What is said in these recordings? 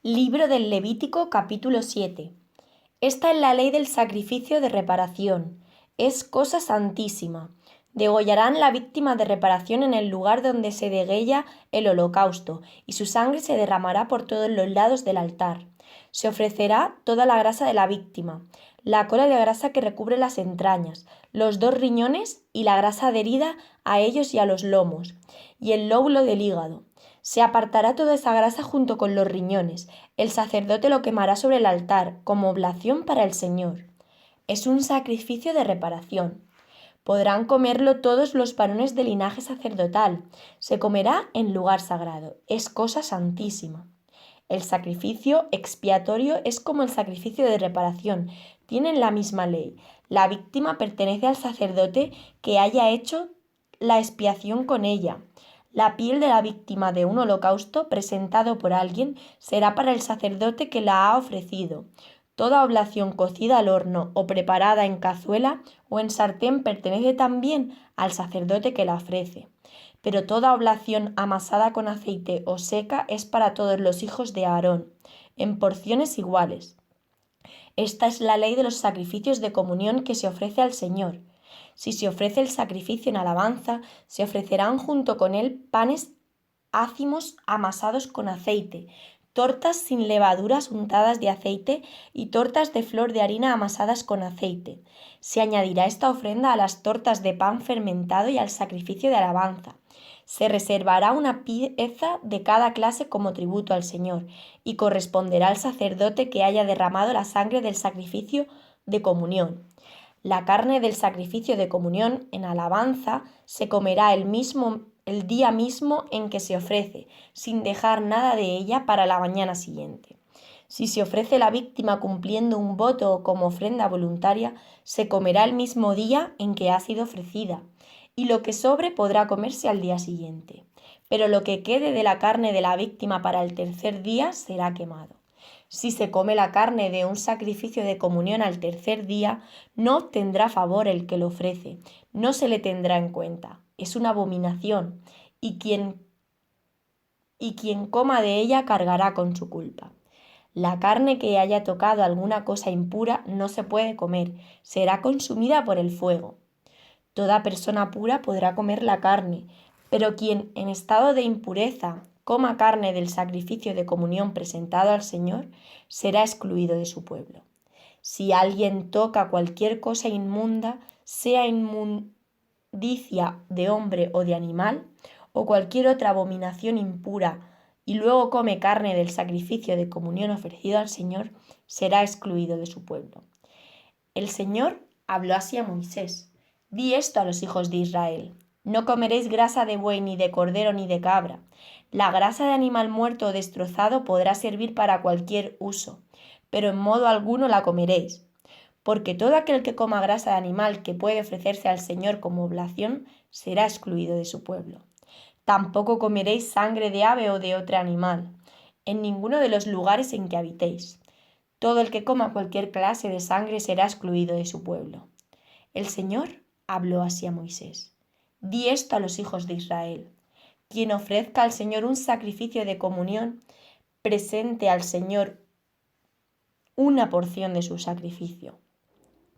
Libro del Levítico, capítulo 7. Esta es la ley del sacrificio de reparación. Es cosa santísima. Degollarán la víctima de reparación en el lugar donde se degüella el holocausto, y su sangre se derramará por todos los lados del altar. Se ofrecerá toda la grasa de la víctima, la cola de grasa que recubre las entrañas, los 2 riñones y la grasa adherida a ellos y a los lomos, y el lóbulo del hígado. Se apartará toda esa grasa junto con los riñones. El sacerdote lo quemará sobre el altar como oblación para el Señor. Es un sacrificio de reparación. Podrán comerlo todos los varones de linaje sacerdotal. Se comerá en lugar sagrado. Es cosa santísima. El sacrificio expiatorio es como el sacrificio de reparación. Tienen la misma ley. La víctima pertenece al sacerdote que haya hecho la expiación con ella. La piel de la víctima de un holocausto presentado por alguien será para el sacerdote que la ha ofrecido. Toda oblación cocida al horno o preparada en cazuela o en sartén pertenece también al sacerdote que la ofrece. Pero toda oblación amasada con aceite o seca es para todos los hijos de Aarón, en porciones iguales. Esta es la ley de los sacrificios de comunión que se ofrece al Señor. Si se ofrece el sacrificio en alabanza, se ofrecerán junto con él panes ácimos amasados con aceite, tortas sin levaduras untadas de aceite y tortas de flor de harina amasadas con aceite. Se añadirá esta ofrenda a las tortas de pan fermentado y al sacrificio de alabanza. Se reservará una pieza de cada clase como tributo al Señor, y corresponderá al sacerdote que haya derramado la sangre del sacrificio de comunión. La carne del sacrificio de comunión en alabanza se comerá el día mismo en que se ofrece, sin dejar nada de ella para la mañana siguiente. Si se ofrece la víctima cumpliendo un voto o como ofrenda voluntaria, se comerá el mismo día en que ha sido ofrecida, y lo que sobre podrá comerse al día siguiente. Pero lo que quede de la carne de la víctima para el tercer día será quemado. Si se come la carne de un sacrificio de comunión al tercer día, no obtendrá favor el que lo ofrece, no se le tendrá en cuenta. Es una abominación, y quien coma de ella cargará con su culpa. La carne que haya tocado alguna cosa impura no se puede comer, será consumida por el fuego. Toda persona pura podrá comer la carne, pero quien en estado de impureza coma carne del sacrificio de comunión presentado al Señor, será excluido de su pueblo. Si alguien toca cualquier cosa inmunda, sea inmundicia de hombre o de animal, o cualquier otra abominación impura, y luego come carne del sacrificio de comunión ofrecido al Señor, será excluido de su pueblo. El Señor habló así a Moisés: Di esto a los hijos de Israel: no comeréis grasa de buey, ni de cordero, ni de cabra. La grasa de animal muerto o destrozado podrá servir para cualquier uso, pero en modo alguno la comeréis, porque todo aquel que coma grasa de animal que puede ofrecerse al Señor como oblación será excluido de su pueblo. Tampoco comeréis sangre de ave o de otro animal, en ninguno de los lugares en que habitéis. Todo el que coma cualquier clase de sangre será excluido de su pueblo. El Señor habló así a Moisés: Di esto a los hijos de Israel: quien ofrezca al Señor un sacrificio de comunión, presente al Señor una porción de su sacrificio.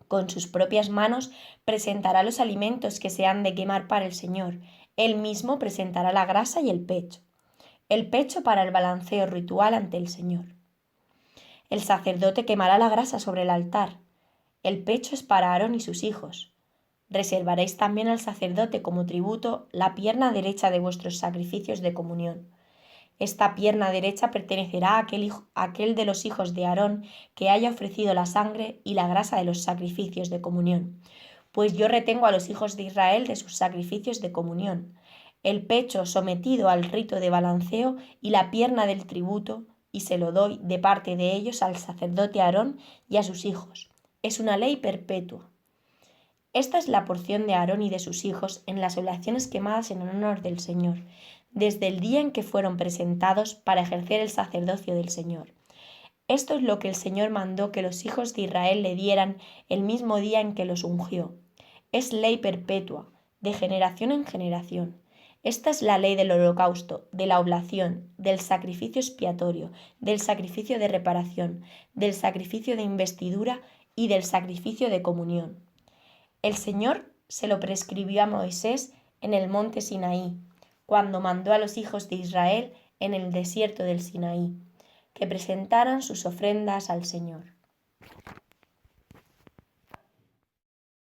Con sus propias manos presentará los alimentos que se han de quemar para el Señor. Él mismo presentará la grasa y el pecho. El pecho para el balanceo ritual ante el Señor. El sacerdote quemará la grasa sobre el altar. El pecho es para Aarón y sus hijos. Reservaréis también al sacerdote como tributo la pierna derecha de vuestros sacrificios de comunión. Esta pierna derecha pertenecerá a aquel de los hijos de Aarón que haya ofrecido la sangre y la grasa de los sacrificios de comunión, pues yo retengo a los hijos de Israel de sus sacrificios de comunión. El pecho sometido al rito de balanceo y la pierna del tributo, y se lo doy de parte de ellos al sacerdote Aarón y a sus hijos. Es una ley perpetua. Esta es la porción de Aarón y de sus hijos en las oblaciones quemadas en honor del Señor, desde el día en que fueron presentados para ejercer el sacerdocio del Señor. Esto es lo que el Señor mandó que los hijos de Israel le dieran el mismo día en que los ungió. Es ley perpetua, de generación en generación. Esta es la ley del holocausto, de la oblación, del sacrificio expiatorio, del sacrificio de reparación, del sacrificio de investidura y del sacrificio de comunión. El Señor se lo prescribió a Moisés en el monte Sinaí, cuando mandó a los hijos de Israel en el desierto del Sinaí, que presentaran sus ofrendas al Señor.